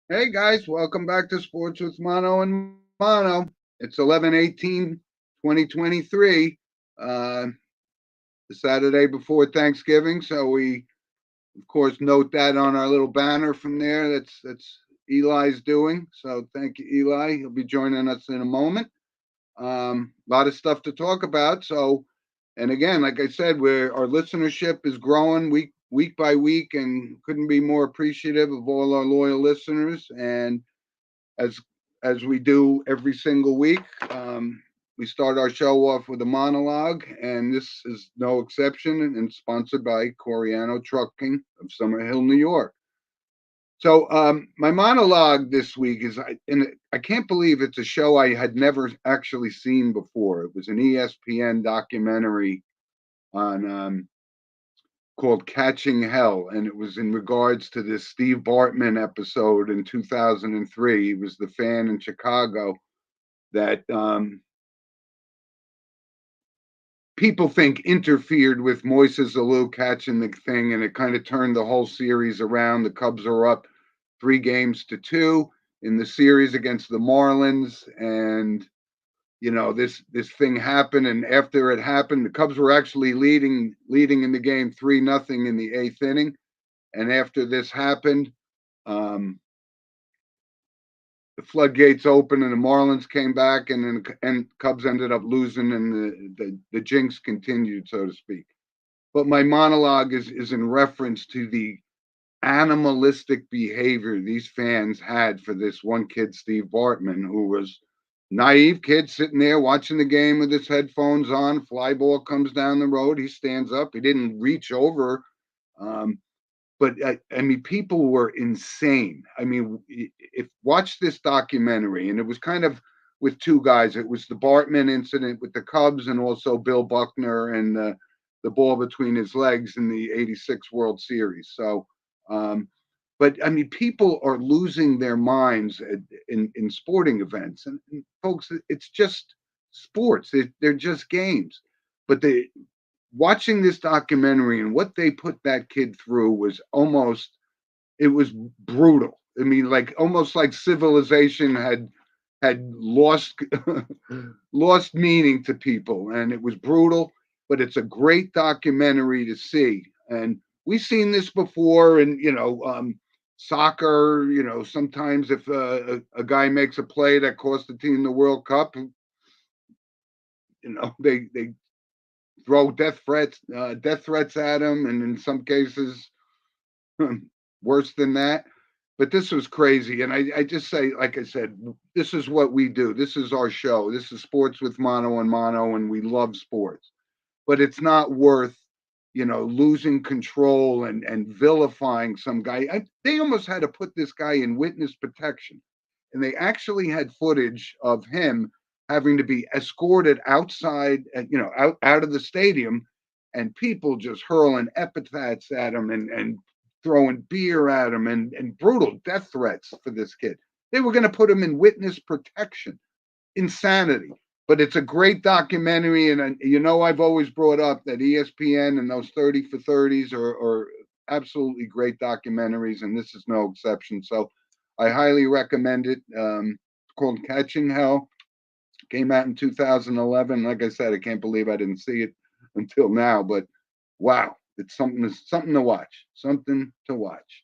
Hey guys, welcome back to Sports with Mono and Mono. It's 11/18/2023, uh, the Saturday before Thanksgiving. So we, of course, note that on our little banner from there. That's Eli's doing. So thank you, Eli. He'll be joining us in a moment. A lot of stuff to talk about. So, and again, like I said, our listenership is growing week by week, and couldn't be more appreciative of all our loyal listeners. And as as we do every single week. We start our show off with a monologue, and this is no exception, and sponsored by Coriano Trucking of Summerhill, New York. So, my monologue this week is, and I can't believe it's a show I had never actually seen before. It was an ESPN documentary on called Catching Hell, and it was in regards to this Steve Bartman episode in 2003. He was the fan in Chicago that people think interfered with Moises Alou catching the thing, and it kind of turned the whole series around. The Cubs are up 3-2 in the series against the Marlins, and this thing happened, and after it happened, the Cubs were actually leading in the game 3-0 in the eighth inning, and after this happened, um, the floodgates opened and the Marlins came back, and Cubs ended up losing, and the jinx continued, so to speak. But my monologue is in reference to the animalistic behavior these fans had for this one kid, Steve Bartman, who was naive kid sitting there watching the game with his headphones on. Fly ball comes down the road. He stands up. He didn't reach over. Um, but I mean, people were insane. I mean, if watch this documentary, and it was kind of with two guys. It was the Bartman incident with the Cubs, and also Bill Buckner and the ball between his legs in the '86 World Series. So, but I mean, people are losing their minds in sporting events, and folks, it's just sports. They're just games, but watching this documentary and what they put that kid through was it was brutal. I mean, like almost like civilization had lost lost meaning to people, and it was brutal. But it's a great documentary to see, and we've seen this before. And soccer. Sometimes if a guy makes a play that costs the team the World Cup, they throw death threats at him, and in some cases, worse than that. But this was crazy, and I just say, like I said, this is what we do. This is our show. This is Sports with Mono and Mono, and we love sports. But it's not worth, losing control and vilifying some guy. They almost had to put this guy in witness protection, and they actually had footage of him having to be escorted outside, out of the stadium, and people just hurling epithets at him and throwing beer at him and brutal death threats for this kid. They were going to put him in witness protection. Insanity. But it's a great documentary, and I've always brought up that ESPN and those 30 for 30s are absolutely great documentaries, and this is no exception. So I highly recommend it. It's called Catching Hell. Came out in 2011. Like I said, I can't believe I didn't see it until now, but wow, it's something to watch. Something to watch.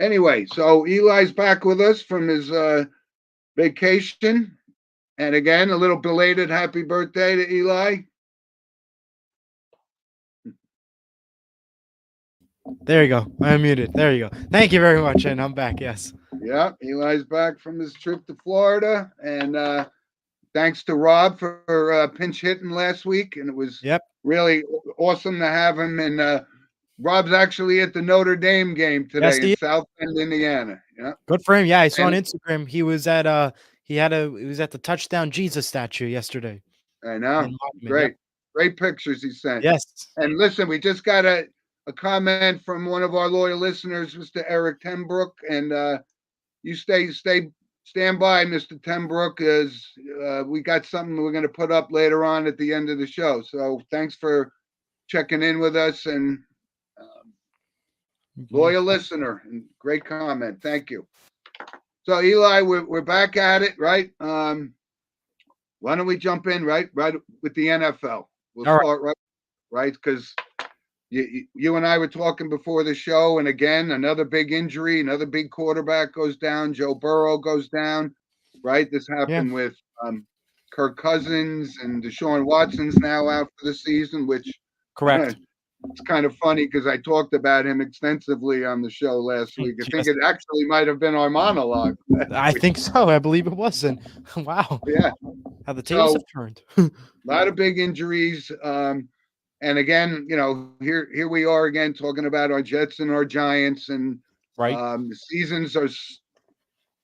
Anyway, so Eli's back with us from his vacation. And again, a little belated happy birthday to Eli. There you go. I unmuted. There you go. Thank you very much, and I'm back. Yes. Yeah, Eli's back from his trip to Florida. And thanks to Rob for pinch hitting last week. And it was Yep. really awesome to have him. And Rob's actually at the Notre Dame game Yes, today in he. South Bend, Indiana. Yeah. Good for him. Yeah, I saw on And Instagram he was at the touchdown Jesus statue yesterday I know. in Monument. Yep. Great. Great pictures he sent. Yes. And listen, we just got a comment from one of our loyal listeners, Mr. Eric Tenbrook. And you stand by, Mr. Tenbrook, as we got something we're going to put up later on at the end of the show. So thanks for checking in with us, and Mhm. loyal listener, and great comment. Thank you. So Eli, we're back at it, right? Why don't we jump in right with the NFL? We'll All right. start right, because you and I were talking before the show, and again, another big injury, another big quarterback goes down. Joe Burrow goes down, right? This Yeah. happened with Kirk Cousins and Deshaun Watson's now out for the season, which Correct. it's kind of funny because I talked about him extensively on the show last week. I think Yes. it actually might have been our monologue. I think so. I believe it was. And wow, Yeah. how the tables So have turned. a lot of big injuries. And again, here we are again talking about our Jets and our Giants, and Right. the seasons are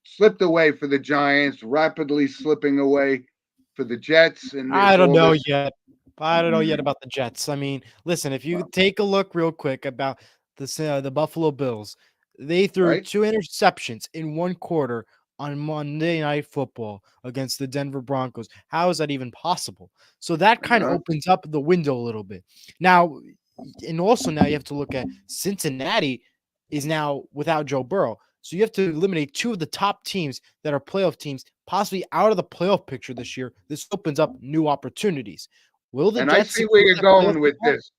slipped away for the Giants, rapidly slipping away for the Jets, and I there's don't all know this. yet. I don't know yet about the Jets. I mean, listen, if you take a look real quick about the Buffalo Bills, they threw Right? 2 interceptions in 1 quarter on Monday Night Football against the Denver Broncos. How is that even possible? So that kind of Uh, opens up the window a little bit. Now, and also now you have to look at Cincinnati is now without Joe Burrow. So you have to eliminate 2 of the top teams that are playoff teams, possibly out of the playoff picture this year. This opens up new opportunities. Will the and I Jets see where secure you're that playoff going with spot? this.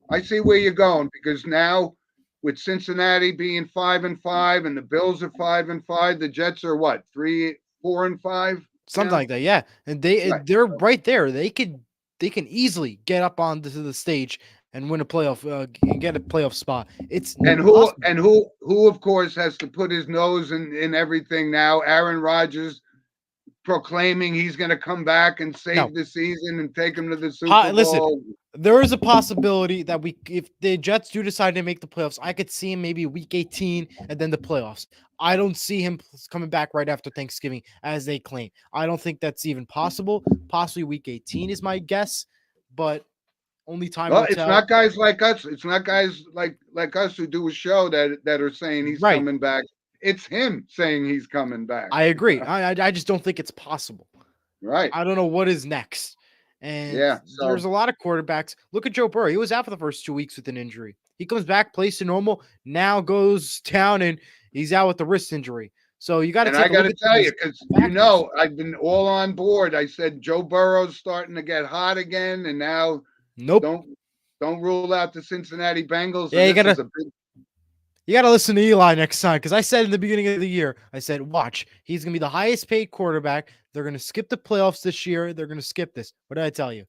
I see where you're going because now with Cincinnati being 5-5 and the Bills are 5-5, the Jets are what 4-5 Something now. like that, yeah. And Right. they're right there. They can easily get up onto the stage and win a playoff and get a playoff spot. It's And possible. who of course has to put his nose in everything now? Aaron Rodgers proclaiming he's going to come back and No, save the season and take him to the Super listen. Bowl. There is a possibility that if the Jets do decide to make the playoffs, I could see him maybe week 18 and then the playoffs. I don't see him coming back right after Thanksgiving as they claim. I don't think that's even possible. Possibly week 18 is my guess, but only time Well, will it's tell. not guys like us. It's not guys like us who do a show that are saying he's Right. coming back. It's him saying he's coming back. I agree. I just don't think it's possible. Right. I don't know what is next. And Yeah. there's So a lot of quarterbacks. Look at Joe Burrow. He was out for the first 2 weeks with an injury. He comes back, plays to normal, now goes down and he's out with the wrist injury. So you got to and I take a got look to at tell these you, because factors. I've been all on board. I said Joe Burrow's starting to get hot again, and now Nope. don't rule out the Cincinnati Bengals. Yeah, And this is a big. you gotta listen to Eli next time because I said in the beginning of the year, I said, watch, he's gonna be the highest paid quarterback. They're gonna skip the playoffs this year. They're gonna skip this. What did I tell you?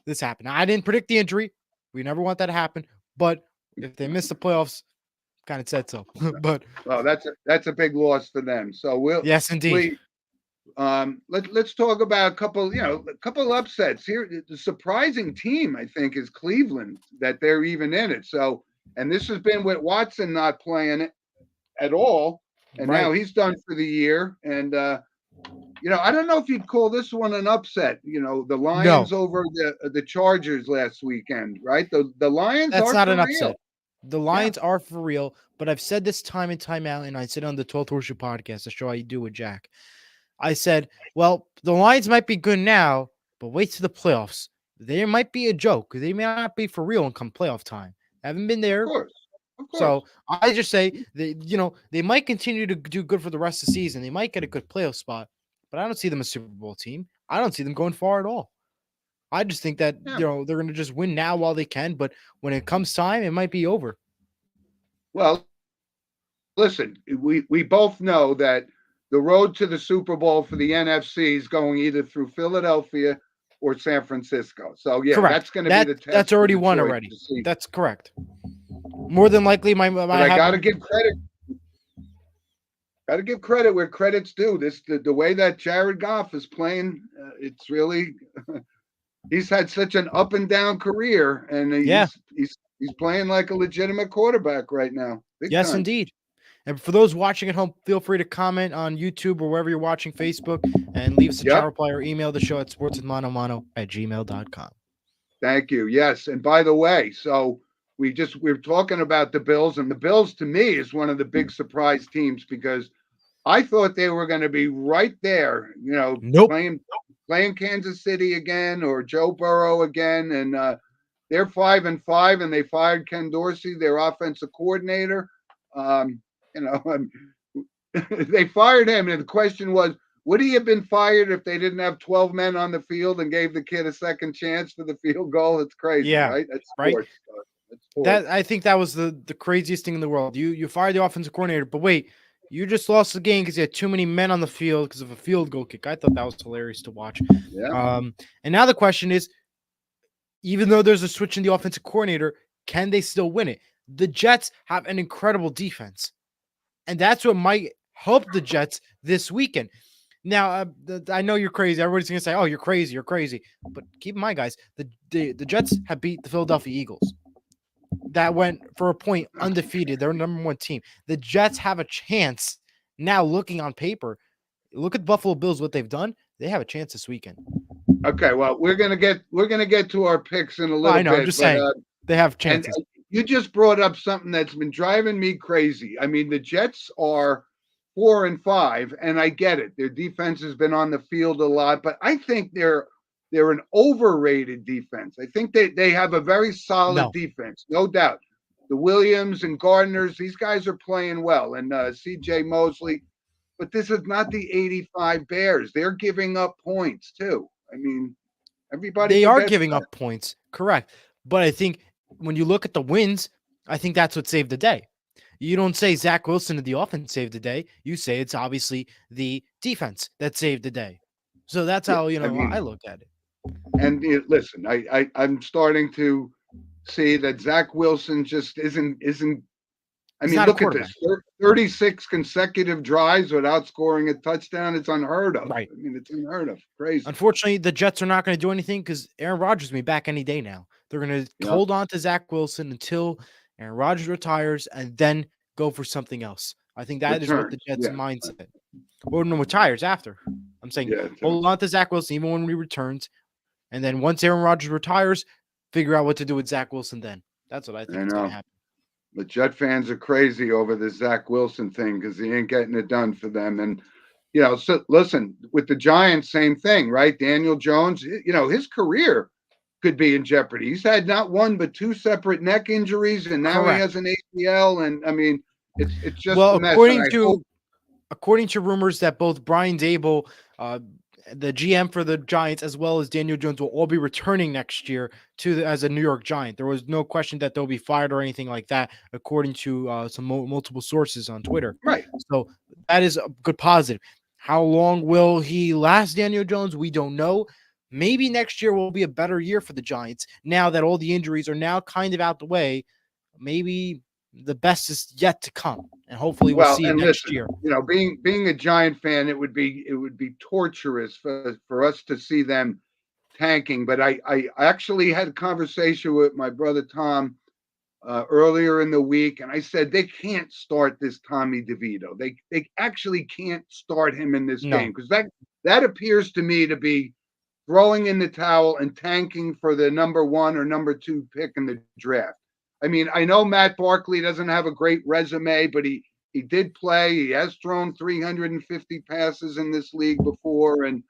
This happened. Now, I didn't predict the injury. We never want that to happen. But if they miss the playoffs, kind of said so. But Well, that's a big loss for them. So yes, indeed. let's talk about a couple upsets here. The surprising team, I think, is Cleveland, that they're even in it. So, and this has been with Watson not playing it at all, and now Right. he's done for the year. And I don't know if you'd call this one an upset. The No, Lions over the Chargers last weekend, right? The Lions that's are not for an real. upset. The Yeah, Lions are for real, but I've said this time and time out, and I said on the 12th Horseshoe podcast, the show I do with Jack. I said, well, the Lions might be good now, but wait to the playoffs. They might be a joke. They may not be for real come playoff time. Haven't been of there. course, of course. So I just say they might continue to do good for the rest of the season. They might get a good playoff spot, but I don't see them a Super Bowl team. I don't see them going far at all. I just think that Yeah. they're going to just win now while they can, but when it comes time, it might be over. Well, listen, we both know that the road to the Super Bowl for the NFC is going either through Philadelphia or San Francisco. So yeah, Correct. that's going to be the That's test for already won Detroit already. to see. That's correct. More than likely, But I got to give credit. Got to give credit where credit's due. The way that Jared Goff is playing, it's really he's had such an up and down career, and Yeah. he's playing like a legitimate quarterback right now, big Yes, time. indeed. And for those watching at home, feel free to comment on YouTube or wherever you're watching, Facebook, and leave us a chat reply or email the show at sportswithmanomano@gmail.com. Thank you. Yes, and by the way, so we're talking about the Bills, and the Bills to me is one of the big surprise teams because I thought they were going to be right there, Nope. playing Kansas City again or Joe Burrow again, and they're 5-5, and they fired Ken Dorsey, their offensive coordinator. they fired him, and the question was, would he have been fired if they didn't have 12 men on the field and gave the kid a second chance for the field goal? It's crazy, Yeah, right? That's right. sports. That's sports. That I think that was the craziest thing in the world. You fired the offensive coordinator, but wait, you just lost the game because you had too many men on the field because of a field goal kick. I thought that was hilarious to watch. Yeah. And now the question is, even though there's a switch in the offensive coordinator, can they still win it? The Jets have an incredible defense, and that's what might help the Jets this weekend. Now, I know you're crazy. Everybody's gonna say, "Oh, you're crazy, you're crazy." But keep in mind, guys, the Jets have beat the Philadelphia Eagles. That went for a point undefeated. They're number one team. The Jets have a chance now. Looking on paper, look at Buffalo Bills. What they've done, they have a chance this weekend. Okay, well, we're gonna get to our picks in a little I know. bit. I'm just saying they have chances. And you just brought up something that's been driving me crazy. I mean, the Jets are 4-5, and I get it. Their defense has been on the field a lot, but I think they're an overrated defense. I think they have a very solid defense, no doubt. The Williams and Gardners, these guys are playing well, and C.J. Mosley. But this is not the 85 Bears. They're giving up points too. I mean, everybody. They are giving up points, correct. But I think when you look at the wins, I think that's what saved the day. You don't say Zach Wilson and the offense saved the day. You say it's obviously the defense that saved the day. So that's how I look at it. And listen, I'm starting to see that Zach Wilson just isn't. I mean, look at this: 36 consecutive drives without scoring a touchdown. It's unheard of. Right. I mean, it's unheard of. Crazy. Unfortunately, the Jets are not going to do anything because Aaron Rodgers will be back any day now. They're going to hold on to Zach Wilson until Aaron Rodgers retires and then go for something else. I think that is what the Jets' mindset. Or no, retires after. I'm saying hold on to Zach Wilson even when he returns. And then once Aaron Rodgers retires, figure out what to do with Zach Wilson then. That's what I think is going to happen. The Jet fans are crazy over the Zach Wilson thing because he ain't getting it done for them. And, so listen, with the Giants, same thing, right? Daniel Jones, his career could be in jeopardy. He's had not one but two separate neck injuries, and now he has an ACL. And, I mean, it's just a mess. According to rumors that both Brian Daboll, the GM for the Giants, as well as Daniel Jones will all be returning next year as a New York Giant. There was no question that they'll be fired or anything like that, according to some multiple sources on Twitter. Right. So that is a good positive. How long will he last, Daniel Jones? We don't know. Maybe next year will be a better year for the Giants. Now that all the injuries are now kind of out the way, maybe the best is yet to come, and hopefully we'll see it next year. Being a Giant fan, it would be torturous for us to see them tanking. But I actually had a conversation with my brother Tom earlier in the week, and I said they can't start this Tommy DeVito. They actually can't start him in this game because that appears to me to be throwing in the towel and tanking for the number 1 or number 2 pick in the draft. I mean, I know Matt Barkley doesn't have a great resume, but he did play. He has thrown 350 passes in this league before. And,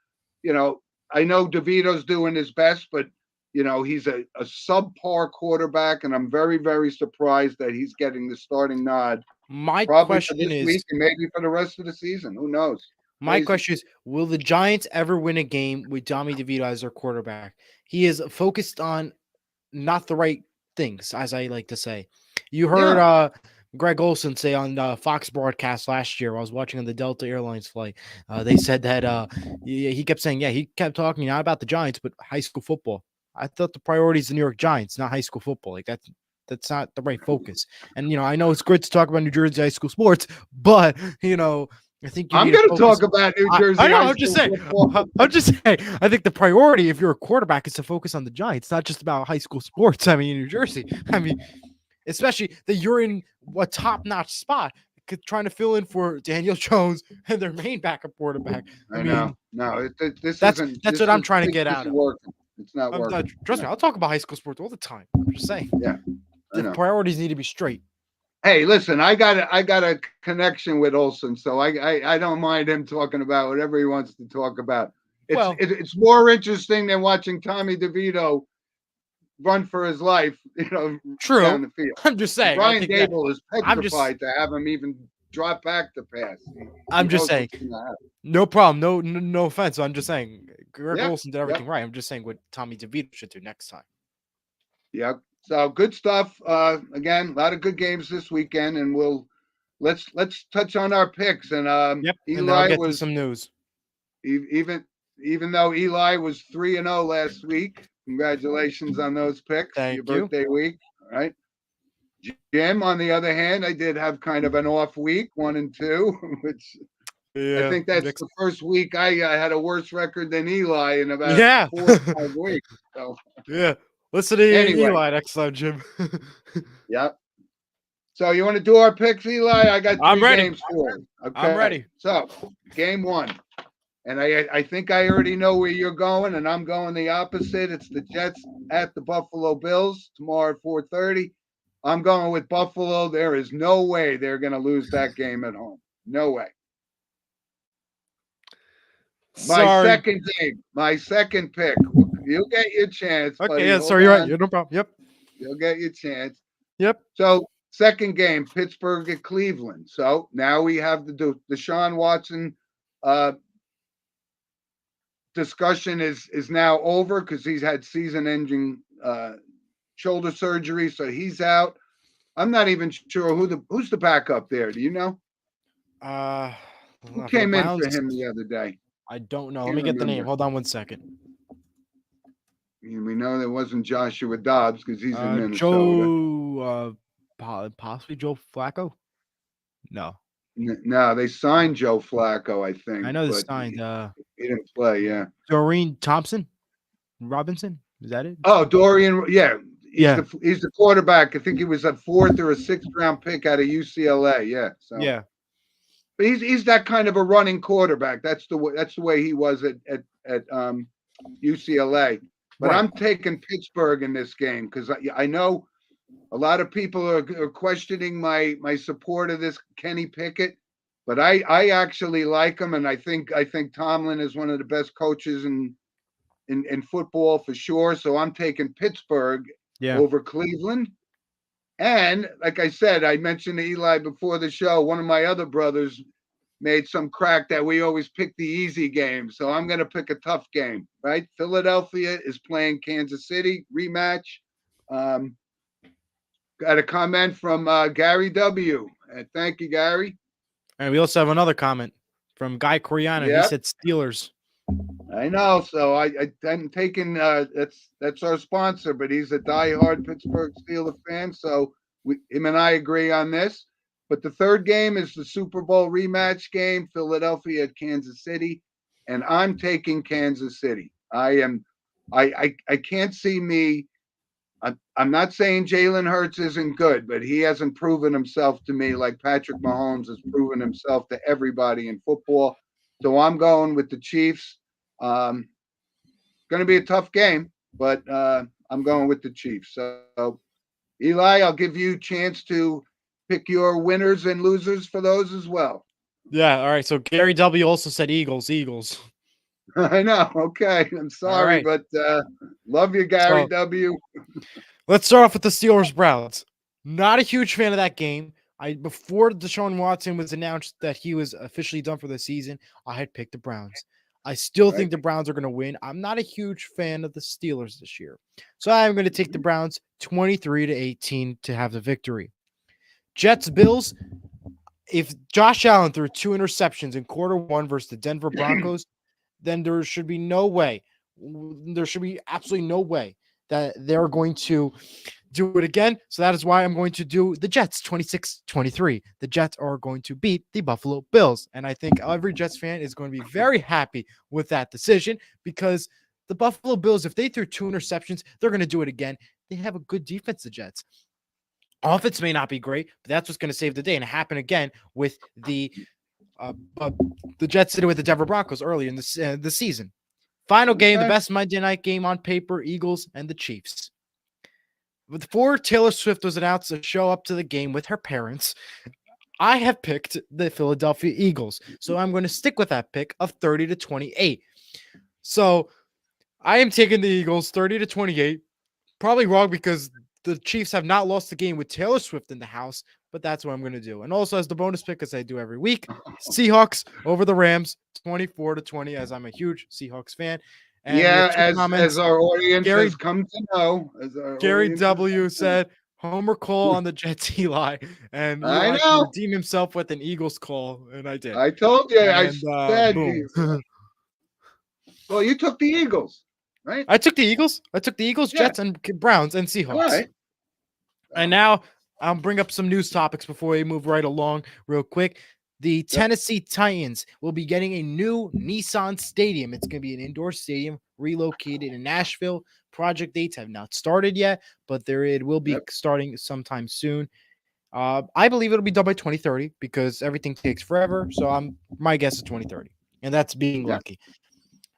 I know DeVito's doing his best, but, he's a subpar quarterback. And I'm very, very surprised that he's getting the starting nod. My probably question for this is, week and maybe for the rest of the season. Who knows? My question is, will the Giants ever win a game with Tommy DeVito as their quarterback? He is focused on not the right things, as I like to say. You heard Greg Olson say on Fox broadcast last year, I was watching on the Delta Airlines flight. They said that he kept saying, he kept talking not about the Giants, but high school football. I thought the priority is the New York Giants, not high school football. Like that's not the right focus. And I know it's good to talk about New Jersey high school sports, but I think I'm going to talk about New Jersey. I know. I'm just saying. I think the priority, if you're a quarterback, is to focus on the Giants, not just about high school sports. I mean, in New Jersey. I mean, especially that you're in a top-notch spot, trying to fill in for Daniel Jones and their main backup quarterback. I know. No, that's what I'm trying to get out of. It's not working. Trust me, I'll talk about high school sports all the time. I'm just saying. Yeah. The priorities need to be straight. Hey, listen, I got a connection with Olson, so I don't mind him talking about whatever he wants to talk about. It's more interesting than watching Tommy DeVito run for his life, True. down the field. I'm just saying. Brian Daboll is petrified to have him even drop back to pass. I'm He just knows saying, what's gonna happen. no problem. No offense. I'm just saying, Greg Yeah, Olson did yep, everything right. I'm just saying what Tommy DeVito should do next time. yep. So good stuff. Again, a lot of good games this weekend, and let's touch on our picks. And Yep. And then I'll Eli get to was some news. even though Eli was 3-0 last week. Congratulations on those picks for your Thank you. birthday week. All right. Jim, on the other hand, I did have kind of an off week, 1-2, which I Yeah. think that's the first week I had a worse record than Eli in about Yeah. 4 or 5 weeks. So Yeah. Listen to anyway, Eli next time, Jim. yep. So you want to do our picks, Eli? I got I'm 3 ready. games for you. Okay. I'm ready. So game 1. And I think I already know where you're going, and I'm going the opposite. It's the Jets at the Buffalo Bills tomorrow at 4:30. I'm going with Buffalo. There is no way they're going to lose that game at home. No way. My Sorry. second game, my second pick. You'll get your chance, Okay, buddy. yeah, Hold sorry, you're right. on. You're no problem. Yep. You'll get your chance. Yep. So second game, Pittsburgh at Cleveland. So now we have the Deshaun Watson discussion is now over because he's had season-ending shoulder surgery, so he's out. I'm not even sure who's the backup there. Do you know? Who For the came in for Browns, him the other day? I don't know. Let Can't me get the name. remember. Hold on one second. And we know there wasn't Joshua Dobbs because he's in Minnesota. Possibly Joe Flacco. No, No, they signed Joe Flacco, I think. I know they but signed. He didn't play. Yeah. Doreen Thompson Robinson. Is that it? Oh, Dorian. Yeah. Yeah. He's the quarterback. I think he was a 4th or a 6th round pick out of UCLA. Yeah. So Yeah. but he's that kind of a running quarterback. That's the way he was at UCLA. But Right. I'm taking Pittsburgh in this game because I know a lot of people are questioning my support of this Kenny Pickett, but I actually like him, and I think Tomlin is one of the best coaches in football for sure. So I'm taking Pittsburgh over Cleveland. And like I said, I mentioned to Eli before the show, one of my other brothers made some crack that we always pick the easy game. So I'm going to pick a tough game, right? Philadelphia is playing Kansas City, rematch. Got a comment from Gary W. Thank you, Gary. And we also have another comment from Guy Coriano. Yep. He said Steelers. I know. So I'm taking that's our sponsor, but he's a diehard Pittsburgh Steelers fan. So him and I agree on this. But the third game is the Super Bowl rematch game, Philadelphia at Kansas City, and I'm taking Kansas City. I can't see me. I'm not saying Jalen Hurts isn't good, but he hasn't proven himself to me like Patrick Mahomes has proven himself to everybody in football. So I'm going with the Chiefs. Going to be a tough game, but I'm going with the Chiefs. So, Eli, I'll give you a chance to pick your winners and losers for those as well. Yeah. All right. So Gary W. also said Eagles. I know. Okay. I'm sorry, but love you, Gary W. Let's start off with the Steelers Browns. Not a huge fan of that game. Before Deshaun Watson was announced that he was officially done for the season, I had picked the Browns. I still think the Browns are going to win. I'm not a huge fan of the Steelers this year. So I'm going to take the Browns 23-18 to have the victory. Jets Bills. If Josh Allen threw 2 interceptions in quarter 1 versus the Denver Broncos, then there should be no way. There should be absolutely no way that they're going to do it again. So that is why I'm going to do the Jets 26-23. The Jets are going to beat the Buffalo Bills. And I think every Jets fan is going to be very happy with that decision because the Buffalo Bills, if they threw 2 interceptions, they're going to do it again. They have a good defense, the Jets. Offense may not be great, but that's what's going to save the day. And it happened again with the Jets did it with the Denver Broncos early in the season. Final game, the best Monday night game on paper, Eagles and the Chiefs. Before Taylor Swift was announced to show up to the game with her parents, I have picked the Philadelphia Eagles. So I'm going to stick with that pick of 30-28. So I am taking the Eagles 30-28. Probably wrong because the Chiefs have not lost the game with Taylor Swift in the house, but that's what I'm going to do. And also as the bonus pick, as I do every week, Seahawks over the Rams, 24-20, as I'm a huge Seahawks fan. And Yeah, comments, as our audience Gary, has come to know, Gary W said, Homer call on the Jets, Eli, and I Eli can know. redeem himself with an Eagles call, and I did. I told you. I And said. boom. Well, you took the Eagles, right? I took the Eagles. Yeah. Jets, and Browns, and Seahawks. All right. And now I'll bring up some news topics before we move right along real quick. The Tennessee Titans will be getting a new Nissan Stadium. It's going to be an indoor stadium relocated in Nashville. Project dates have not started yet, but it will be starting sometime soon. I believe it'll be done by 2030 because everything takes forever. So my guess is 2030, and that's being lucky.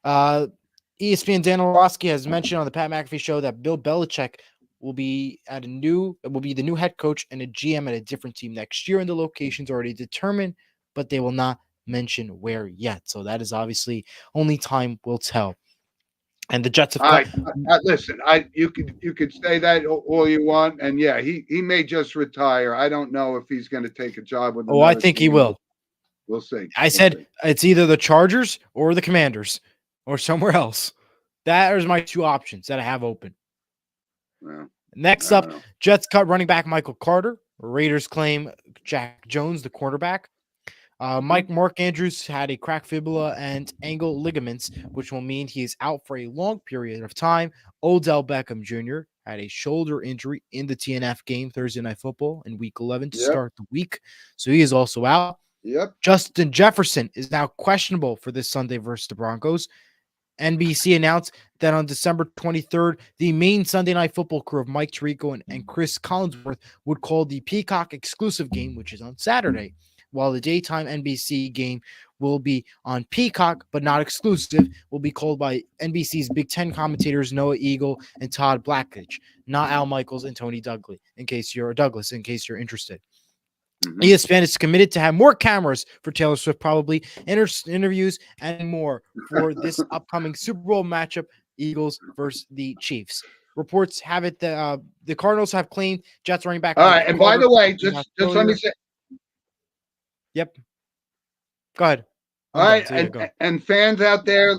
ESPN Dan Orlovsky has mentioned on the Pat McAfee show that Bill Belichick will be the new head coach and a GM at a different team next year, and the location's already determined, but they will not mention where yet. So that is obviously only time will tell. And the Jets have listen. You could say that all you want, and yeah, he may just retire. I don't know if he's going to take a job with. I think he will. We'll see. I said it's either the Chargers or the Commanders or somewhere else. That is my two options that I have open. Well, next up, Jets cut running back Michael Carter. Raiders claim Jack Jones, the quarterback. Mark Andrews had a cracked fibula and ankle ligaments, which will mean he is out for a long period of time. Odell Beckham Jr. had a shoulder injury in the TNF game Thursday Night Football in Week 11 to start the week, so he is also out. Justin Jefferson is now questionable for this Sunday versus the Broncos. NBC announced that on December 23rd, the main Sunday Night Football crew of Mike Tirico and Chris Collinsworth would call the Peacock exclusive game, which is on Saturday, while the daytime NBC game will be on Peacock, but not exclusive, will be called by NBC's Big Ten commentators Noah Eagle and Todd Blackledge, not Al Michaels and Tony Douglas, in case you're interested. ESPN is committed to have more cameras for Taylor Swift, probably interviews and more for this upcoming Super Bowl matchup, Eagles versus the Chiefs. Reports have it that the Cardinals have claimed Jets running back. All right, and by the way, just let me say. Yep. Go ahead. All right, and fans out there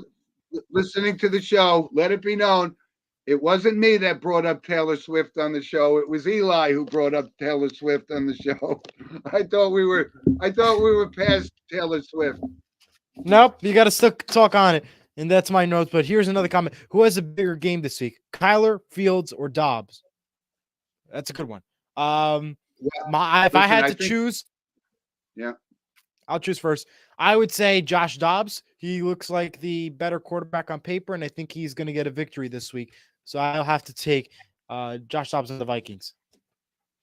listening to the show, let it be known. It wasn't me that brought up Taylor Swift on the show. It was Eli who brought up Taylor Swift on the show. I thought we were past Taylor Swift. Nope, you got to still talk on it, and that's my notes. But here's another comment: who has a bigger game this week, Kyler, Fields, or Dobbs? That's a good one. If I had to choose, I'll choose first. I would say Josh Dobbs. He looks like the better quarterback on paper, and I think he's going to get a victory this week. So I'll have to take Josh Dobbs and the Vikings.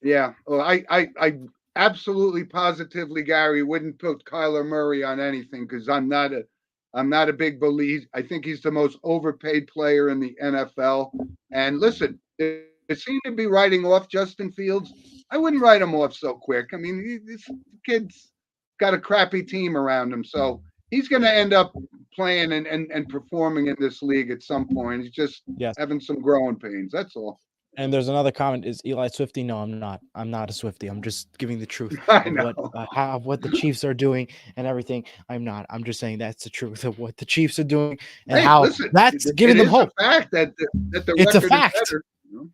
Yeah. Well, I absolutely positively, Gary, wouldn't put Kyler Murray on anything because I'm not a big believer. I think he's the most overpaid player in the NFL. And listen, they seem to be writing off Justin Fields. I wouldn't write him off so quick. I mean, this kid's got a crappy team around him, so he's going to end up playing and performing in this league at some point. He's just having some growing pains. That's all. And there's another comment: is Eli Swiftie? No, I'm not. I'm not a Swiftie. I'm just giving the truth of what the Chiefs are doing and everything. I'm not. I'm just saying that's the truth of what the Chiefs are doing and that's giving them hope. Fact that it's a fact. Better, you know?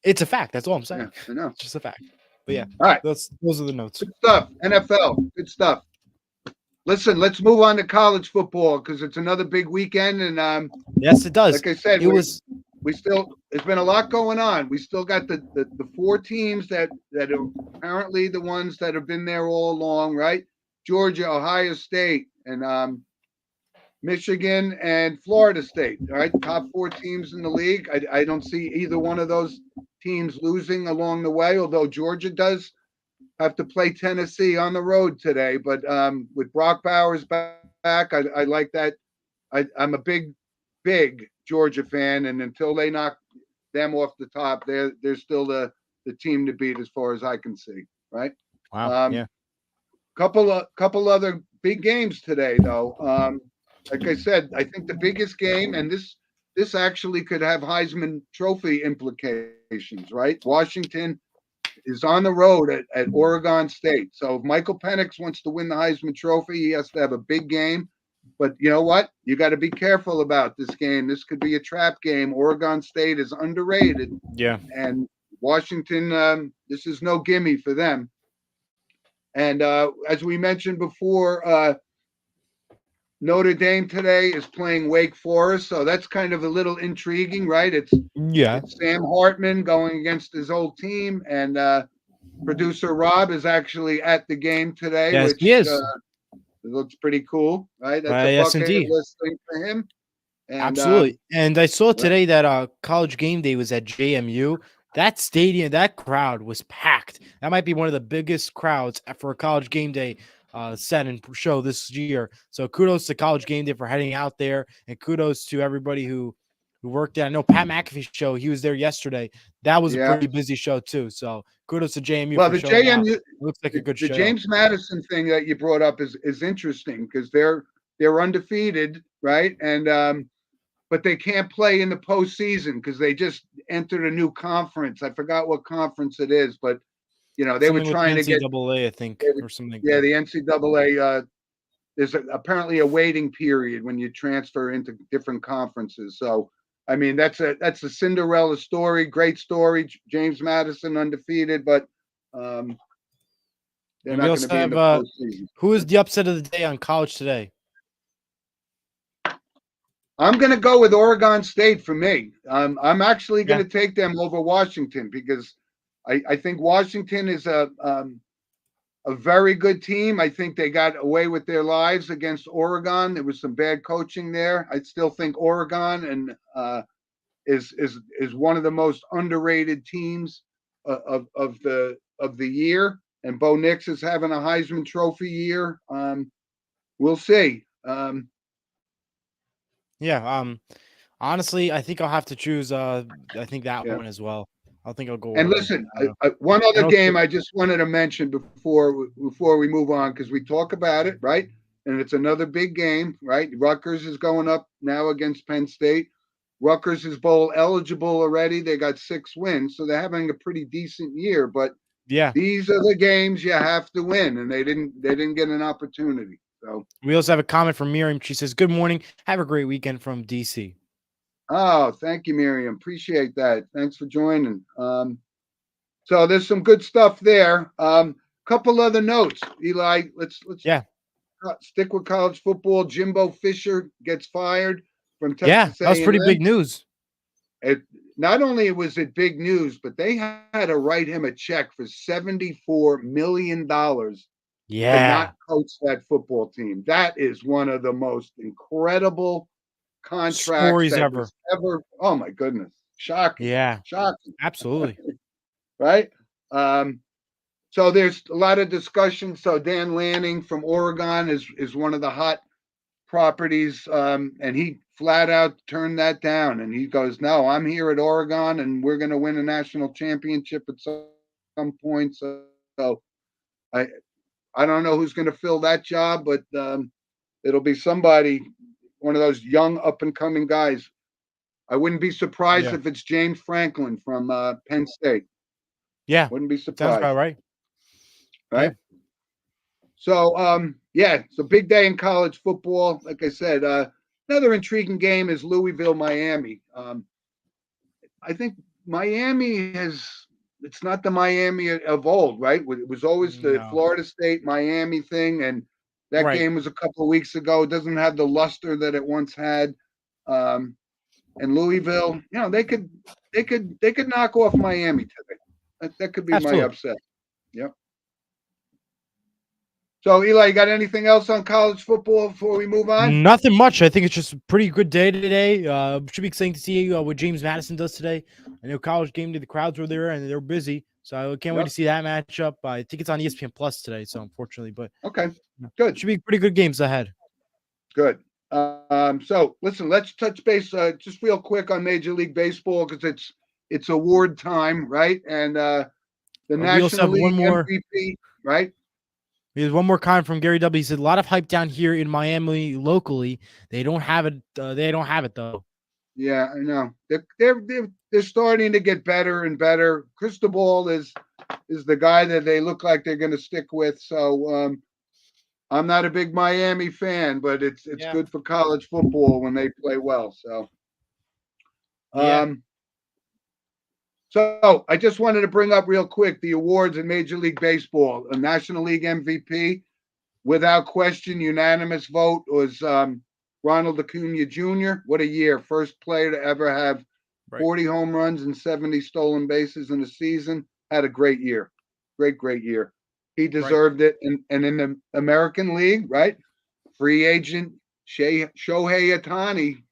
It's a fact. That's all I'm saying. Yeah, I know. It's just a fact. But yeah, all right. Those are the notes. Good stuff. NFL. Good stuff. Listen, let's move on to college football because it's another big weekend, and yes, it does. Like I said, there's been a lot going on. We still got the 4 teams that are apparently the ones that have been there all along, right? Georgia, Ohio State, and Michigan and Florida State. All right, top 4 teams in the league. I don't see either one of those teams losing along the way, although Georgia does have to play Tennessee on the road today. But with Brock Bowers back, I like that. I'm a big Georgia fan, and until they knock them off the top, they're still the team to beat as far as I can see. Right? Wow. Yeah. Couple other big games today, though. Like I said, I think the biggest game, and this actually could have Heisman Trophy implications. situations, right? Washington is on the road at Oregon State. So if Michael Penix wants to win the Heisman Trophy, he has to have a big game. But you know what? You got to be careful about this game. This could be a trap game. Oregon State is underrated. Yeah. And Washington, this is no gimme for them. And as we mentioned before, Notre Dame today is playing Wake Forest, so that's kind of a little intriguing, right? It's Sam Hartman going against his old team, and producer Rob is actually at the game today, Yes, which he is. it looks pretty cool, right? That's a Yes, bucket indeed. listing for him. And, Absolutely. And I saw today that College Game Day was at JMU. That stadium, that crowd was packed. That might be one of the biggest crowds for a College Game Day set and show this year. So kudos to College Game Day for heading out there, and kudos to everybody who worked there. I know Pat McAfee's show, he was there yesterday. That was a pretty busy show too. So kudos to JMU. Well, for the showing JMU out. Looks like a good the show. James Madison thing that you brought up is interesting because they're undefeated, right? And but they can't play in the postseason because they just entered a new conference. I forgot what conference it is, but you know, they something were trying with the to NCAA, I think, or something. Yeah, the NCAA. There's apparently a waiting period when you transfer into different conferences. So, I mean, that's a Cinderella story. Great story. James Madison undefeated, but they're not going to be in the postseason. Who is the upset of the day on College Today? I'm going to go with Oregon State for me. I'm actually going to take them over Washington because I think Washington is a very good team. I think they got away with their lives against Oregon. There was some bad coaching there. I still think Oregon and is one of the most underrated teams of the year. And Bo Nix is having a Heisman Trophy year. We'll see. Honestly, I think I'll have to choose. I think that one as well. I think I'll go. And listen, one other game I just wanted to mention before we move on, because we talk about it, right? And it's another big game, right? Rutgers is going up now against Penn State. Rutgers is bowl eligible already. They got 6 wins, so they're having a pretty decent year. But these are the games you have to win, and they didn't get an opportunity. So we also have a comment from Miriam. She says, "Good morning. Have a great weekend from DC." Oh, thank you, Miriam. Appreciate that. Thanks for joining. So there's some good stuff there. Couple other notes, Eli. Let's stick with college football. Jimbo Fisher gets fired from Texas A&M. That was pretty big news. Not only was it big news, but they had to write him a check for $74 million. To not coach that football team. That is one of the most incredible contracts stories ever. Oh my goodness. Shocking. Yeah. Shocking. Absolutely. Right? So there's a lot of discussion. So Dan Lanning from Oregon is one of the hot properties. And he flat out turned that down. And he goes, no, I'm here at Oregon and we're going to win a national championship at some point. So I don't know who's going to fill that job, but it'll be somebody, one of those young up-and-coming guys. I wouldn't be surprised if it's James Franklin from Penn State. Yeah. Wouldn't be surprised. Sounds about right. Right? Yeah. So, it's a big day in college football. Like I said, another intriguing game is Louisville-Miami. I think Miami it's not the Miami of old, right? It was always the Florida State Miami thing, and that game was a couple of weeks ago. It doesn't have the luster that it once had. And Louisville, they could knock off Miami today. That could be my upset. Yep. So, Eli, you got anything else on college football before we move on? Nothing much. I think it's just a pretty good day today. Should be exciting to see what James Madison does today. I know College Game Day, the crowds were there and they're busy, so I can't wait to see that matchup. I think it's on ESPN Plus today, so unfortunately, but okay, good. Should be pretty good games ahead. Good. So listen, let's touch base just real quick on Major League Baseball because it's award time, right? And the National League MVP, right? Here's one more comment from Gary W. He said, a lot of hype down here in Miami locally. They don't have it. They don't have it though. Yeah, I know. They're starting to get better and better. Cristobal is the guy that they look like they're going to stick with. So I'm not a big Miami fan, but it's Yeah. good for college football when they play well. So Yeah. um, so I just wanted to bring up real quick the awards in Major League Baseball. A National League MVP, without question, unanimous vote was Ronald Acuna Jr. What a year! First player to ever have Right. 40 home runs and 70 stolen bases in a season. Had a great year. Great year. He Right. deserved it. And in the American League, right? Free agent Shohei Ohtani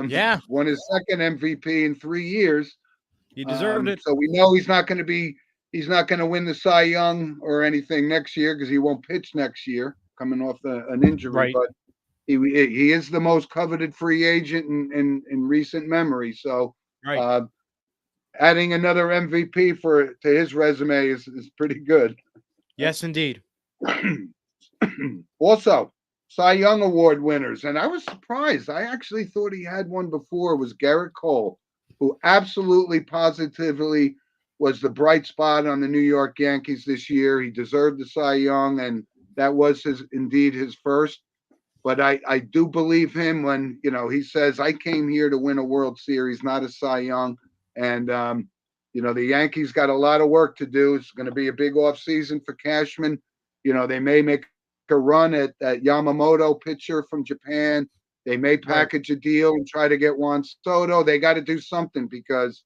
Yeah. won his second MVP in 3 years. He deserved it. So we know he's not going to win the Cy Young or anything next year because he won't pitch next year, coming off an injury. Right. But he is the most coveted free agent in recent memory. So Right. uh, adding another MVP to his resume is pretty good. Yes, indeed. Also, Cy Young Award winners, and I was surprised. I actually thought he had one before. Was Garrett Cole, who absolutely positively was the bright spot on the New York Yankees this year. He deserved the Cy Young, and that was indeed his first. But I do believe him when he says, "I came here to win a World Series, not a Cy Young." And the Yankees got a lot of work to do. It's going to be a big off season for Cashman. They may make a run at that Yamamoto pitcher from Japan. They may package a deal and try to get Juan Soto. They got to do something because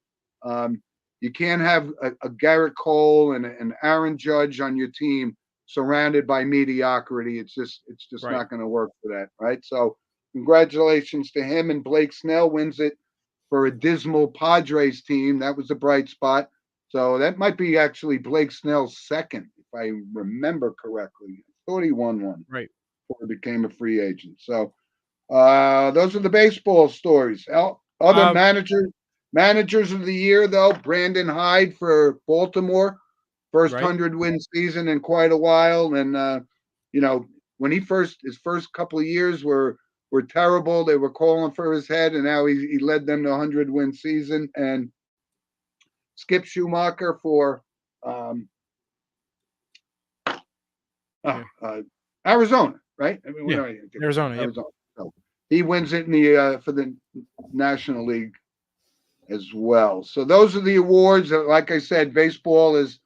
you can't have a Garrett Cole and an Aaron Judge on your team surrounded by mediocrity. It's just not going to work for that, right? So congratulations to him. And Blake Snell wins it for a dismal Padres team. That was a bright spot. So that might be actually Blake Snell's second, if I remember correctly. I thought he won one before he became a free agent. So those are the baseball stories. Other managers of the year, though, Brandon Hyde for Baltimore. First 100-win season in quite a while. And, when his first couple of years were terrible. They were calling for his head, and now he led them to 100-win season. And Skip Schumacher for Arizona, right? I mean, Arizona. Yep. So he wins it in the for the National League as well. So those are the awards. Like I said, baseball it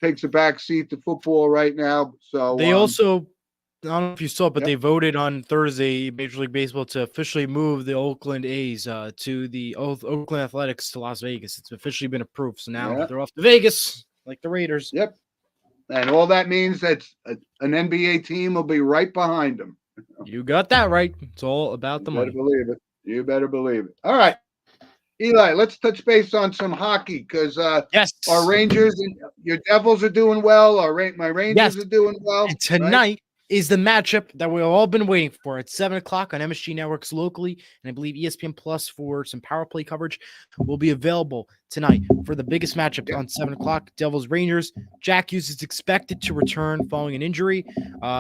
takes a back seat to football right now. So they also, I don't know if you saw, but they voted on Thursday, Major League Baseball, to officially move the Oakland A's to the Oakland Athletics to Las Vegas. It's officially been approved. So now they're off to Vegas, like the Raiders. Yep. And all that means that an NBA team will be right behind them. You got that right. It's all about the money. You better believe it. All right. Eli, let's touch base on some hockey because our Rangers and your Devils are doing well. My Rangers are doing well. And tonight is the matchup that we've all been waiting for at 7 o'clock on MSG Networks locally, and I believe ESPN Plus for some power play coverage will be available tonight for the biggest matchup on 7 o'clock. Devils Rangers. Jack Hughes is expected to return following an injury,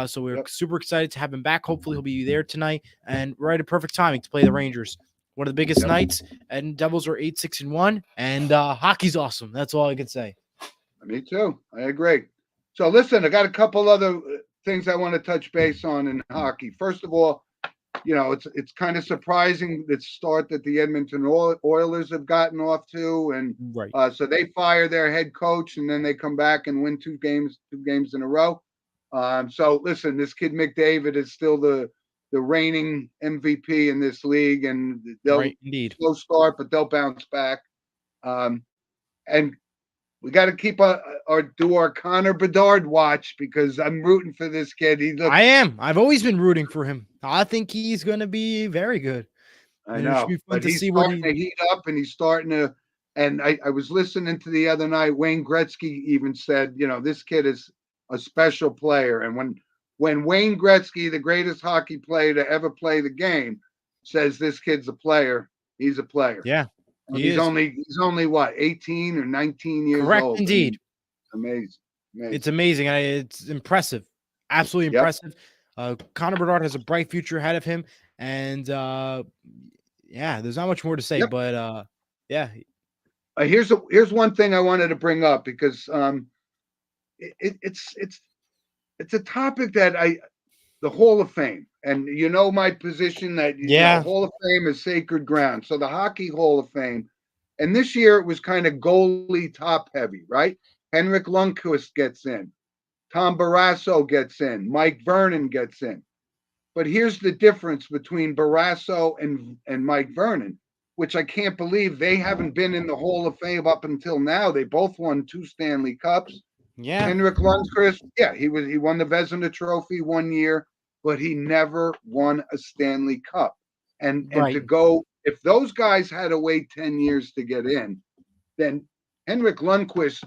so we're super excited to have him back. Hopefully, he'll be there tonight, and right at perfect timing to play the Rangers. One of the biggest nights, and Devils are 8-6-1, and hockey's awesome. That's all I can say. Me too. I agree. So listen, I got a couple other things I want to touch base on in hockey. First of all, it's kind of surprising the start that the Edmonton Oilers have gotten off to, and so they fire their head coach, and then they come back and win two games in a row. So listen, this kid McDavid is still the reigning MVP in this league, and they'll slow start, but they'll bounce back. And we got to keep our Connor Bedard watch because I'm rooting for this kid. I am. I've always been rooting for him. I think he's going to be very good. I know, but he's starting to heat up, and he's starting to. And I was listening to the other night. Wayne Gretzky even said, this kid is a special player, and when Wayne Gretzky, the greatest hockey player to ever play the game, says this kid's a player, he's a player. Yeah. He's only what, 18 or 19 years old. Correct, indeed. Amazing. It's amazing. It's impressive. Absolutely impressive. Connor Bedard has a bright future ahead of him, and yeah, there's not much more to say, Yep. but yeah, Here's one thing I wanted to bring up because it's a topic that the Hall of Fame, and you know my position that yeah, Hall of Fame is sacred ground. So the Hockey Hall of Fame, and this year it was kind of goalie top heavy, right? Henrik Lundqvist gets in, Tom Barrasso gets in, Mike Vernon gets in. But here's the difference between Barrasso and Mike Vernon, which I can't believe they haven't been in the Hall of Fame up until now. They both won 2 Stanley Cups. yeah, Henrik Lundqvist, yeah, he won the Vezina Trophy one year, but he never won a Stanley Cup. And to right. go, if those guys had to wait 10 years to get in, then Henrik Lundqvist,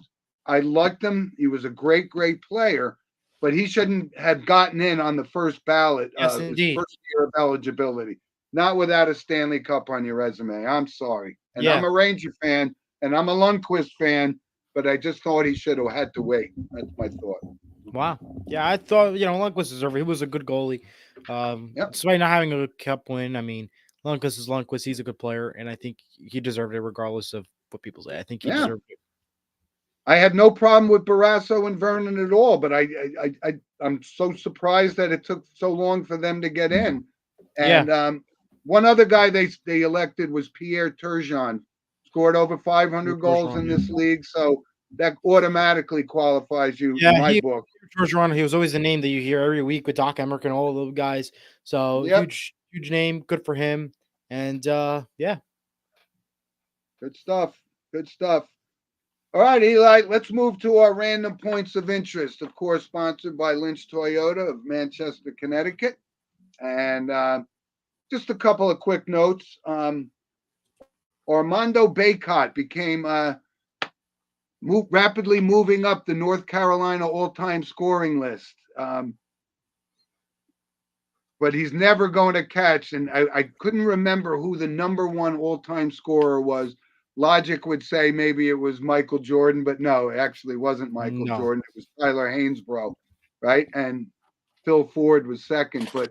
I liked him. He was a great player, but he shouldn't have gotten in on the first ballot, Yes, his indeed. first year of eligibility. Not without a Stanley Cup on your resume. I'm sorry. And I'm Yeah. a Ranger fan and I'm a Lundqvist fan, but I just thought he should have had to wait. That's my thought. Wow. Yeah, I thought Lundqvist deserved it. He was a good goalie. Yep. Despite not having a cup win, I mean, Lundqvist is Lundqvist. He's a good player, and I think he deserved it regardless of what people say. I think he Yeah. deserved it. I had no problem with Barrasso and Vernon at all, but I'm so surprised that it took so long for them to get in. Yeah. And one other guy they elected was Pierre Turgeon, scored over 500 goals in this league, so that automatically qualifies you in my book. Bergeron, he was always the name that you hear every week with Doc Emmerich and all those guys. So Yep. huge name, good for him. And yeah. Good stuff. Good stuff. All right, Eli, let's move to our random points of interest, of course, sponsored by Lynch Toyota of Manchester, Connecticut. And just a couple of quick notes. Armando Bacot became rapidly moving up the North Carolina all-time scoring list. But he's never going to catch, and I couldn't remember who the number one all-time scorer was. Logic would say maybe it was Michael Jordan, but no, it actually wasn't Michael Jordan. It was Tyler Hainsbrough, right? And Phil Ford was second. But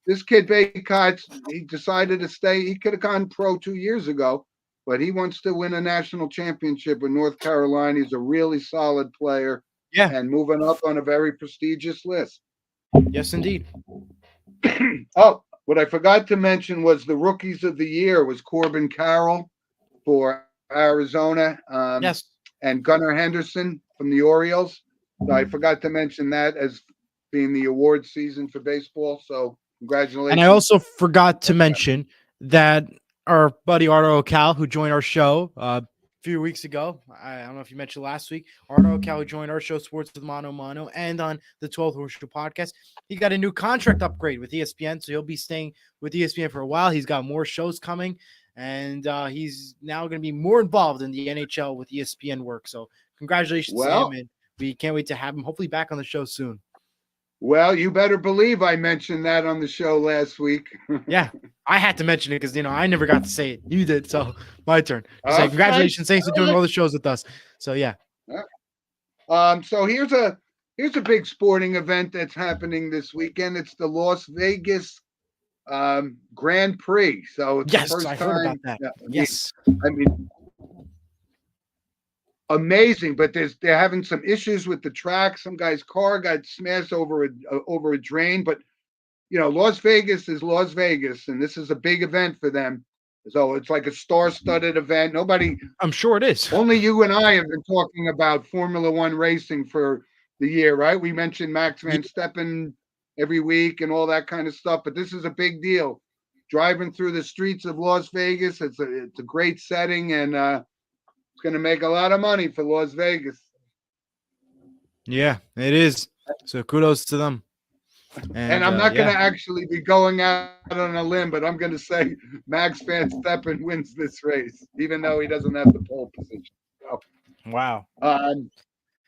this kid, Bacot, he decided to stay. He could have gone pro 2 years ago, but he wants to win a national championship with North Carolina. He's a really solid player. Yeah. And moving up on a very prestigious list. Yes, indeed. Oh, what I forgot to mention was the rookies of the year was Corbin Carroll for Arizona. Yes. And Gunnar Henderson from the Orioles. So I forgot to mention that as being the award season for baseball. So congratulations. And I also forgot to mention that our buddy Ardo Cal, who joined our show a few weeks ago, I don't know if you mentioned last week, Ardo Cal, who joined our show, Sports with Mano and on the 12th Horseshoe podcast, he got a new contract upgrade with ESPN, so he'll be staying with ESPN for a while. He's got more shows coming, and he's now going to be more involved in the NHL with ESPN work. So congratulations to him, and we can't wait to have him hopefully back on the show soon. Well, you better believe I mentioned that on the show last week. Yeah, I had to mention it because I never got to say it. You did, so my turn. Say congratulations, thanks for doing all the shows with us. So yeah. So here's a big sporting event that's happening this weekend. It's the Las Vegas Grand Prix. So it's the first time. Heard about that. Yes, I mean, amazing, but they're having some issues with the track. Some guy's car got smashed over a drain, but Las Vegas is Las Vegas, and this is a big event for them. So it's like a star-studded event. I'm sure it is. Only you and I have been talking about Formula One racing for the year, right? We mentioned Max Verstappen every week and all that kind of stuff, but this is a big deal. Driving through the streets of Las Vegas, it's a great setting, and it's going to make a lot of money for Las Vegas. Yeah, it is. So kudos to them. And I'm not going to actually be going out on a limb, but I'm going to say Max Verstappen wins this race, even though he doesn't have the pole position. So, wow.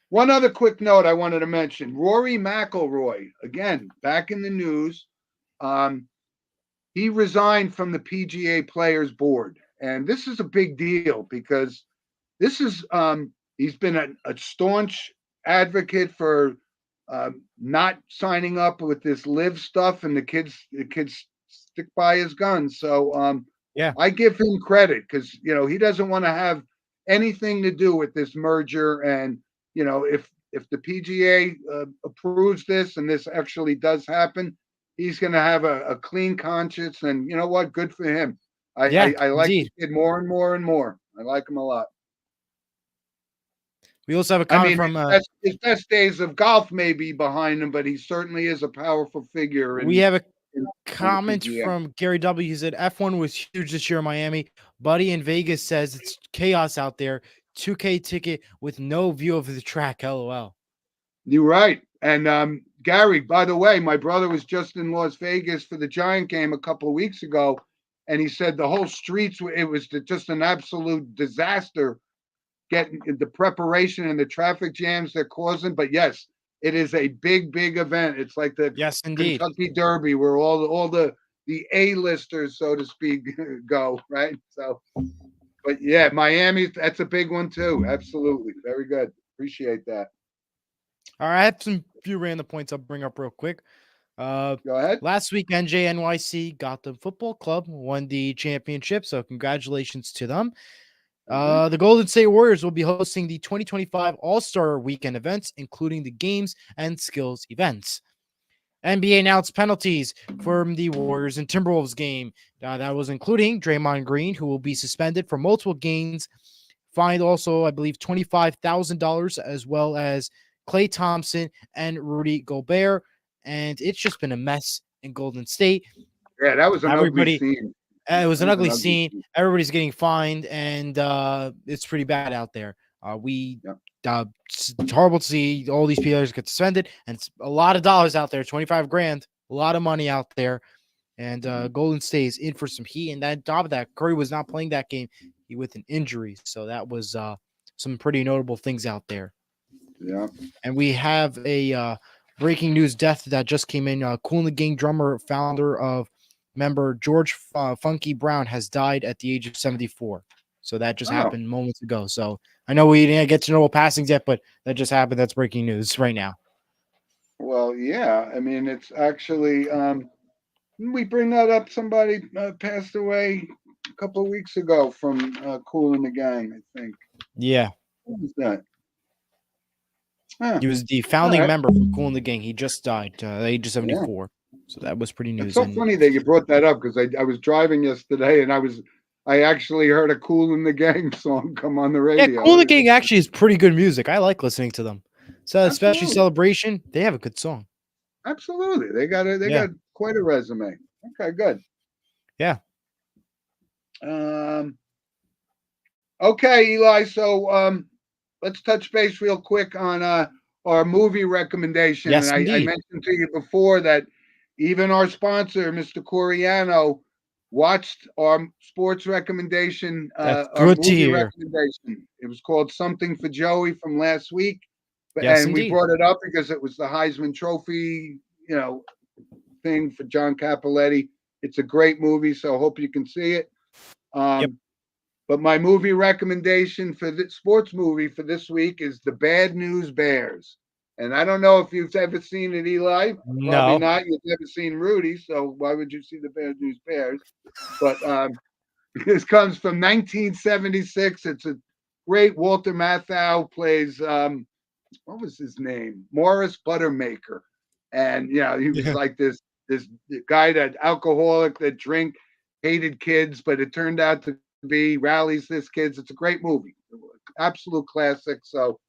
One other quick note I wanted to mention: Rory McIlroy, again back in the news. He resigned from the PGA Players Board, and this is a big deal because this is he's been a staunch advocate for not signing up with this live stuff, and the kids stick by his guns. So Yeah. I give him credit because he doesn't want to have anything to do with this merger. And if the PGA approves this and this actually does happen, he's going to have a clean conscience. And you know what? Good for him. Yeah, I like the indeed. kid more and more and more. I like him a lot. We also have a I comment mean, from his best days of golf may be behind him, but he certainly is a powerful figure we have a on the comment PGA. from Gary W. He said F1 was huge this year in Miami. Buddy in Vegas says it's chaos out there. 2K ticket with no view of the track. LOL. You're right. And Gary, by the way, my brother was just in Las Vegas for the Giant game a couple of weeks ago, and he said the whole streets, it was just an absolute disaster getting the preparation and the traffic jams they're causing. But yes, it is a big, big event. It's like the Yes, indeed. Kentucky Derby where all the A-listers, so to speak, go, right? So, but yeah, Miami, that's a big one too. Absolutely. Very good. Appreciate that. All right, I have some few random points I'll bring up real quick. Go ahead. Last week, NJNYC Gotham Football Club won the championship, so congratulations to them. The Golden State Warriors will be hosting the 2025 All-Star Weekend events, including the games and skills events. NBA announced penalties from the Warriors and Timberwolves game. That was including Draymond Green, who will be suspended for multiple games, fined also, I believe, $25,000, as well as Klay Thompson and Rudy Gobert. And it's just been a mess in Golden State. Yeah, that was an ugly scene. It was an ugly scene. Everybody's getting fined, and it's pretty bad out there. It's horrible to see all these players get suspended, and it's a lot of dollars out there, $25,000, a lot of money out there. And Golden State is in for some heat. And on top of that, Curry was not playing that game with an injury, so that was some pretty notable things out there. Yeah. And we have a breaking news death that just came in. Kool and the Gang drummer, founder of member George Funky Brown has died at the age of 74. So that just happened moments ago. So I know we didn't get to know passings yet, but that just happened. That's breaking news right now. Well, yeah. I mean, it's actually we bring that up. Somebody passed away a couple of weeks ago from Kool and the Gang, I think. Yeah. What was that? He was the founding member for Kool and the Gang. He just died at the age of 74. Yeah. So that was pretty news. It's so funny that you brought that up because I was driving yesterday and I actually heard a Kool and the Gang song come on the radio. Yeah, Kool and the Gang actually is pretty good music. I like listening to them. So especially Celebration, they have a good song. Absolutely. They got quite a resume. Okay, good. Yeah. Okay, Eli. So let's touch base real quick on our movie recommendation. Yes, and I mentioned to you before that even our sponsor, Mr. Coriano, watched our sports recommendation. That's good to hear. Recommendation. It was called Something for Joey from last week. Yes, and indeed. We brought it up because it was the Heisman Trophy, thing for John Capoletti. It's a great movie, so I hope you can see it. But my movie recommendation for the sports movie for this week is The Bad News Bears. And I don't know if you've ever seen it, Eli. No. Probably not. You've never seen Rudy, so why would you see The Bad News Bears? But this comes from 1976. It's a great Walter Matthau plays, what was his name? Morris Buttermaker. And, he was like this guy, that alcoholic that hated kids, but it turned out to be rallies this kids. It's a great movie. Absolute classic. So,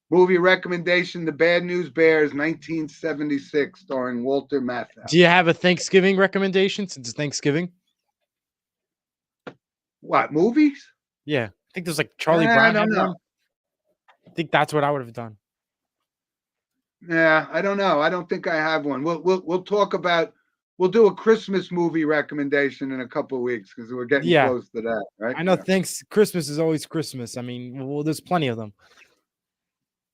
movie recommendation, The Bad News Bears, 1976, starring Walter Matthau. Do you have a Thanksgiving recommendation since it's Thanksgiving? What, movies? Yeah. I think there's like Charlie Brown. I don't know. I think that's what I would have done. Yeah, I don't know. I don't think I have one. We'll talk about, we'll do a Christmas movie recommendation in a couple of weeks because we're getting close to that, right? I know Christmas is always Christmas. I mean, there's plenty of them.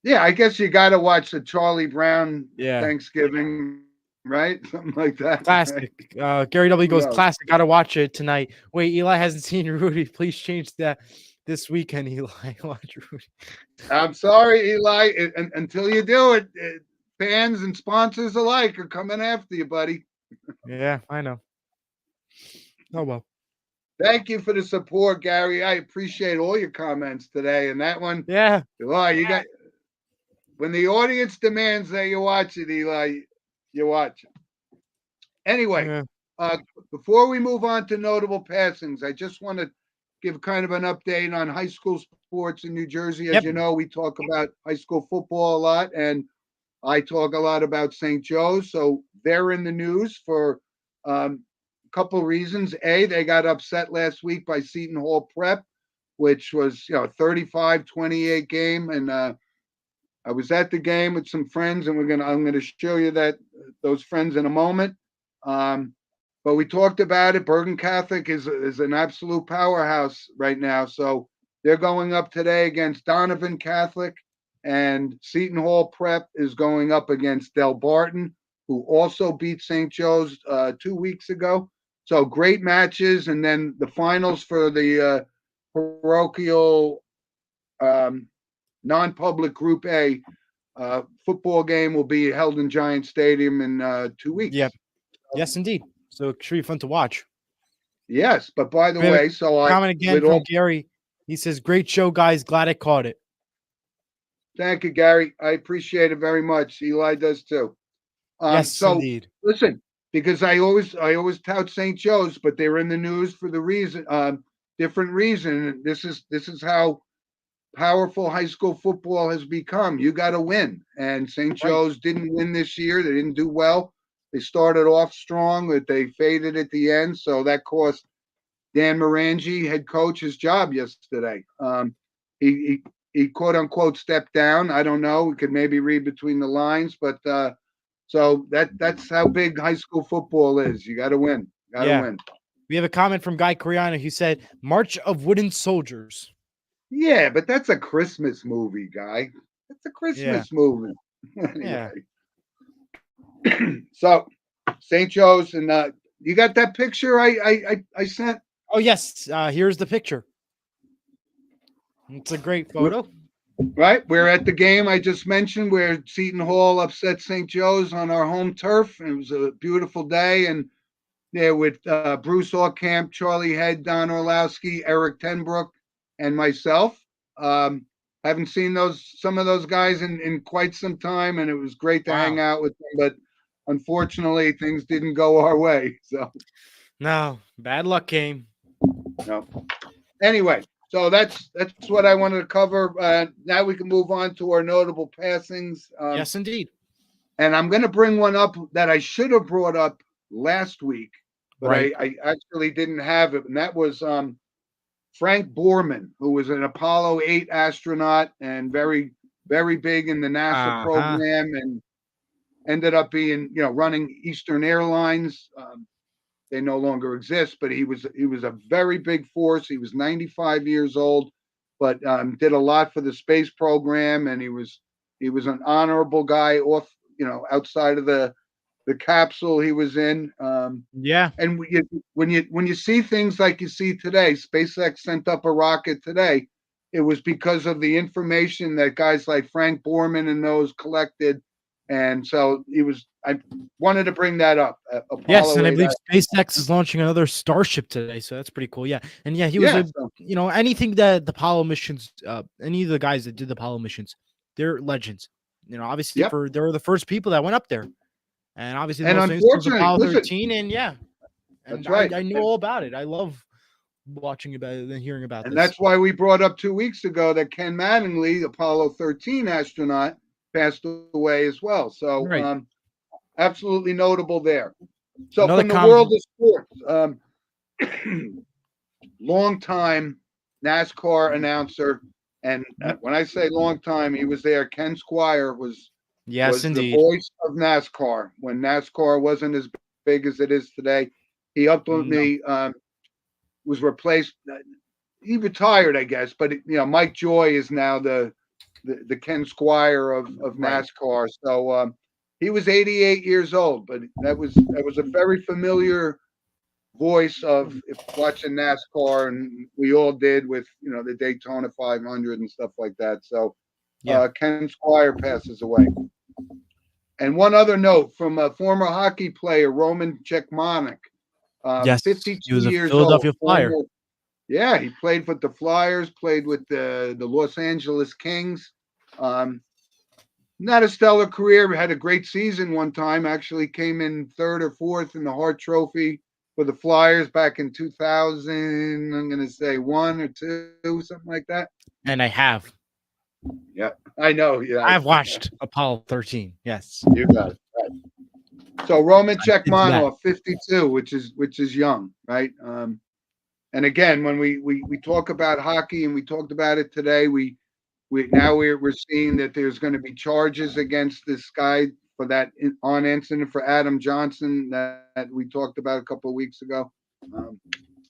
Yeah, I guess you got to watch the Charlie Brown Thanksgiving, right? Something like that. Classic. Right? Gary W. goes, classic. Got to watch it tonight. Wait, Eli hasn't seen Rudy. Please change that this weekend, Eli. Watch Rudy. I'm sorry, Eli. Until you do it, fans and sponsors alike are coming after you, buddy. Yeah, I know. Oh, well. Thank you for the support, Gary. I appreciate all your comments today. And that one, Yeah. well, you got when the audience demands that you watch it, Eli, you watch it. Anyway, Yeah. uh, before we move on to notable passings, I just want to give kind of an update on high school sports in New Jersey. As Yep. you know, we talk about high school football a lot, and I talk a lot about St. Joe's. So they're in the news for a couple of reasons. A, they got upset last week by Seton Hall Prep, which was, a 35-28 game. And I was at the game with some friends, and I'm gonna show you those friends in a moment. But we talked about it. Bergen Catholic is an absolute powerhouse right now. So they're going up today against Donovan Catholic, and Seton Hall Prep is going up against Del Barton, who also beat St. Joe's 2 weeks ago. So great matches, and then the finals for the parochial non-public Group A football game will be held in Giant Stadium in 2 weeks. Yep. Yes, indeed. So it should be fun to watch. Yes, but by the We have a way, comment again from Gary. He says, "Great show, guys. Glad I caught it." Thank you, Gary. I appreciate it very much. Eli does too. Yes, indeed. Listen, because I always tout St. Joe's, but they're in the news for the reason, different reason. This is how powerful high school football has become. You got to win, and St. Joe's didn't win this year. They didn't do well. They started off strong, but they faded at the end, so that cost Dan Morangi, head coach, his job yesterday. He quote unquote stepped down. I don't know. We could maybe read between the lines, but so that's how big high school football is. You got to win. Got to win. We have a comment from Guy Coriano who said, "March of Wooden Soldiers." Yeah, but that's a Christmas movie, Guy. It's a Christmas movie. Yeah. So St. Joe's, and you got that picture I sent? Oh yes, here's the picture. It's a great photo. Right, we're at the game I just mentioned where Seton Hall upset St. Joe's on our home turf. It was a beautiful day, and there with Bruce Orkamp, Charlie Head, Don Orlowski, Eric Tenbrook, and myself. Haven't seen some of those guys in quite some time, and it was great to hang out with them. But unfortunately, things didn't go our way. So no, bad luck came. No. Anyway, so that's what I wanted to cover. Now we can move on to our notable passings. Yes, indeed. And I'm going to bring one up that I should have brought up last week, but I actually didn't have it, and that was Frank Borman, who was an Apollo 8 astronaut and very, very big in the NASA program, and ended up being, running Eastern Airlines. They no longer exist, but he was a very big force. He was 95 years old, but did a lot for the space program, and he was an honorable guy off, outside of the capsule he was in. And when you see things like you see today, SpaceX sent up a rocket today. It was because of the information that guys like Frank Borman and those collected. And so I wanted to bring that up. Yes, and I believe SpaceX is launching another Starship today, so that's pretty cool. Yeah, and he was anything that the Apollo missions, any of the guys that did the Apollo missions, they're legends. Obviously they were the first people that went up there, and obviously the most famous was Apollo 13, and that's right. I knew all about it. I love watching about it and hearing about it. And that's why we brought up 2 weeks ago that Ken Mattingly, Apollo 13 astronaut, passed away as well. So absolutely notable there. So from the world of sports, long time NASCAR announcer, and when I say long time, he was there. Ken Squire was the voice of NASCAR when NASCAR wasn't as big as it is today. He ultimately was replaced. He retired, I guess, but Mike Joy is now the Ken Squire of NASCAR. So he was 88 years old, but that was a very familiar voice of watching NASCAR, and we all did with the Daytona 500 and stuff like that. So Ken Squire passes away. And one other note from a former hockey player, Roman Cechmanek. Yes, he 52 was a years old. Philadelphia Flyer. Yeah, he played with the Flyers, played with the Los Angeles Kings. Not a stellar career. Had a great season one time. Actually came in third or fourth in the Hart Trophy for the Flyers back in 2000. I'm going to say 1 or 2, something like that. And I have. Yeah, I know. Yeah, I've watched Apollo 13. Yes. you got it. Right. So Roman I did that. Chekhmanov, 52, which is young, right? And again, when we talk about hockey, and we talked about it today, we're seeing that there's going to be charges against this guy for that on incident for Adam Johnson that we talked about a couple of weeks ago.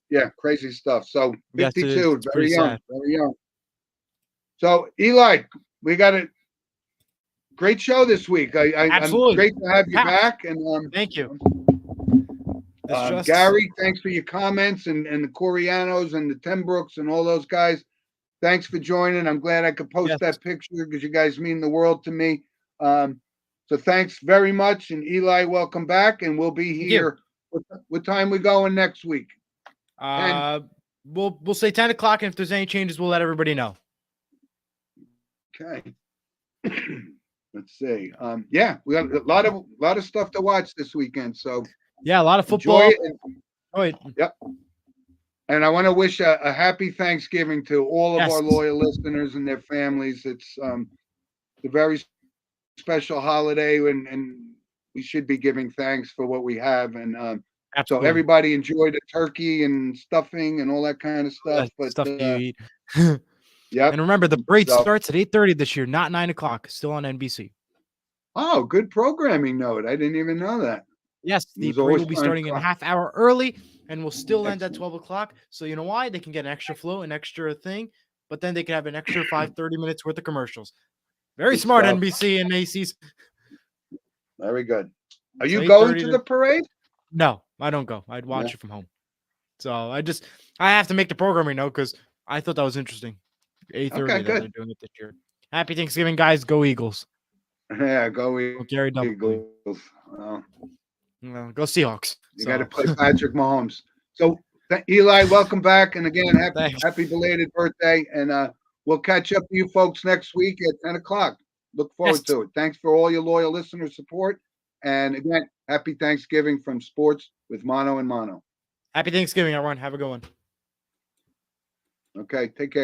Yeah, crazy stuff. So 52, it's very pretty young, sad. very young. So Eli, we got a great show this week. I'm Absolutely. great to have you Packed. back. And Thank you. Gary, thanks for your comments, and the Corianos and the Tenbrooks and all those guys. Thanks for joining. I'm glad I could post that picture because you guys mean the world to me. So thanks very much. And Eli, welcome back. And we'll be here. What time we going next week? We'll say 10 o'clock, and if there's any changes, we'll let everybody know. Okay. Let's see. Yeah, we got a lot of stuff to watch this weekend. So yeah, a lot of football. Yep. And I want to wish a happy Thanksgiving to all of our loyal listeners and their families. It's a very special holiday, and we should be giving thanks for what we have. And so everybody enjoy the turkey and stuffing and all that kind of stuff. But stuff you eat. Yeah. And remember, the parade starts at 8:30 this year, not 9 o'clock. Still on NBC. Oh, good programming note. I didn't even know that. Yes, the parade will be starting a half hour early, and will still end at 12 o'clock. So you know why? They can get an extra flow, an extra thing, but then they can have an extra 30 minutes worth of commercials. Very smart, NBC and Macy's. Very good. Are you going to the parade? No, I don't go. I'd watch it from home. So I have to make the programming note because I thought that was interesting. 8:30 that they're doing it this year. Happy Thanksgiving, guys. Go Eagles. Yeah, go Eagles. Gary Eagles. Well, go Seahawks. You got to play Patrick Mahomes. So Eli, welcome back. And again, happy belated birthday. And we'll catch up with you folks next week at 10 o'clock. Look forward to it. Thanks for all your loyal listener support. And again, happy Thanksgiving from Sports with Mono and Mono. Happy Thanksgiving, everyone. Have a good one. Okay, take care.